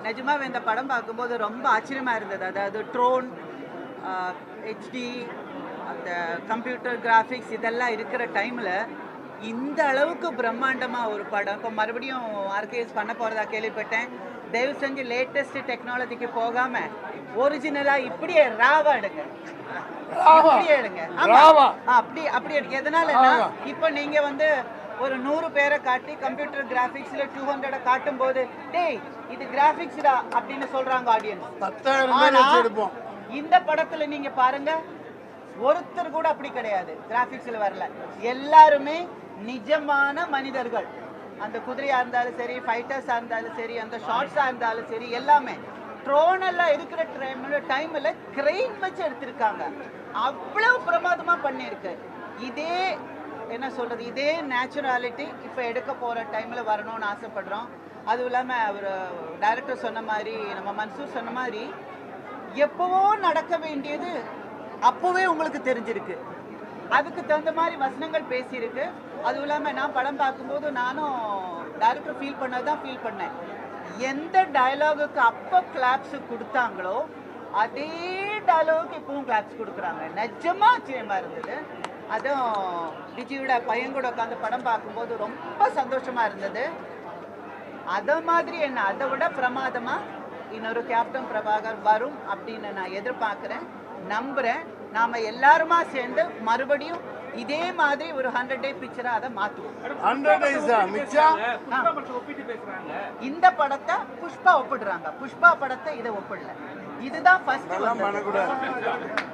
நிஜமாவே இந்த படம் பார்க்கும்போது ரொம்ப ஆச்சரியமா இருந்தது. அதாவது ட்ரோன், ஹெச்டி, அந்த கம்ப்யூட்டர் கிராஃபிக்ஸ் இதெல்லாம் இருக்கிற டைமில் இந்த அளவுக்கு பிரம்மாண்டமாக ஒரு படம். இப்போ மறுபடியும் ஆர்கேஎஸ் பண்ண போகிறதா கேள்விப்பட்டேன். தயவு செஞ்சு லேட்டஸ்ட் டெக்னாலஜிக்கு போகாமல் ஒரிஜினலாக இப்படியே ராவா எடுங்க, இப்படியே எடுங்க. அப்படி எடுங்க. எதனாலன்னா இப்போ நீங்கள் வந்து ஒரு 100 பேரை காட்டி கம்ப்யூட்டர் கிராஃபிக்ஸில் 200 காட்டும் போது டேய் இது கிராஃபிக்ஸ்டா அப்படின்னு சொல்கிறாங்க ஆடியன்ஸ். இந்த படத்தில் நீங்கள் பாருங்க, ஒருத்தர் கூட அப்படி கிடையாது, கிராஃபிக்ஸில் வரல. எல்லாருமே நிஜமான மனிதர்கள். அந்த குதிரையாக இருந்தாலும் சரி, ஃபைட்டர்ஸாக இருந்தாலும் சரி, அந்த ஷார்ட்ஸாக இருந்தாலும் சரி, எல்லாமே ட்ரோன் எல்லாம் இருக்கிற டைமில் கிரெயின் வச்சு எடுத்திருக்காங்க. அவ்வளோ பிரமாதமாக பண்ணியிருக்கு. இதே என்ன சொல்கிறது, இதே நேச்சுராலிட்டி இப்போ எடுக்க போகிற டைமில் வரணும்னு ஆசைப்படுறோம். அதுவும் இல்லாமல் அவர் டைரக்டர் சொன்ன மாதிரி, நம்ம மன்சூர் சொன்ன மாதிரி, எப்போவோ நடக்க வேண்டியது அப்போவே உங்களுக்கு தெரிஞ்சிருக்கு. அதுக்கு தகுந்த மாதிரி வசனங்கள் பேசியிருக்கு. அதுவும் இல்லாமல் நான் படம் பார்க்கும்போது நானும் டைரக்டர் ஃபீல் பண்ணேன். எந்த டயலாகுக்கு அப்போ கிளாப்ஸ் கொடுத்தாங்களோ அதே டயலாகுக்கு இப்பவும் கிளாப்ஸ் கொடுக்குறாங்க. நிஜமாக ஆச்சரியமாக இருந்தது. அதுவும் விஜயோட பையன் கூட உட்காந்து படம் பார்க்கும்போது ரொம்ப சந்தோஷமாக இருந்தது. அதை மாதிரி என்ன, அதை விட பிரமாதமாக இன்னொரு கேப்டன் பிரபாகர் வரும் அப்படின்னு நான் எதிர்பார்க்குறேன், நம்புகிறேன். நாம் எல்லாருமா சேர்ந்து மறுபடியும் இதே மாதிரி ஒரு 100 டே பிக்சரா அதை மாற்றுவோம். இந்த படத்தை புஷ்பா ஒப்பிடுறாங்க, புஷ்பா படத்தை இதை ஒப்பிடல. இதுதான் ஃபர்ஸ்ட்.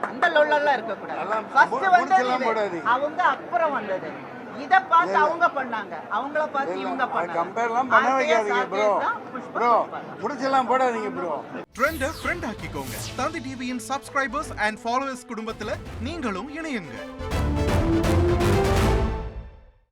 அந்த லொல்லெல்லாம் இருக்கக்கூடாது. ஃபர்ஸ்ட் வந்தது அவங்க, அப்புறம் வந்தது. இத பார்த்து அவங்க பண்ணாங்க, அவங்கள பார்த்து இவங்க பண்ணாங்க. கம்பேர்லாம் பண்ண வைக்காதீங்க ப்ரோ. முடிச்செல்லாம் போடாதீங்க ப்ரோ. ட்ரெண்ட ஃப்ரெண்ட் ஆக்கிக்கோங்க. தந்தி டிவியின் சப்ஸ்கிரைபர்ஸ் அண்ட் ஃபாலோவர்ஸ் குடும்பத்துல நீங்களும் இணையுங்க.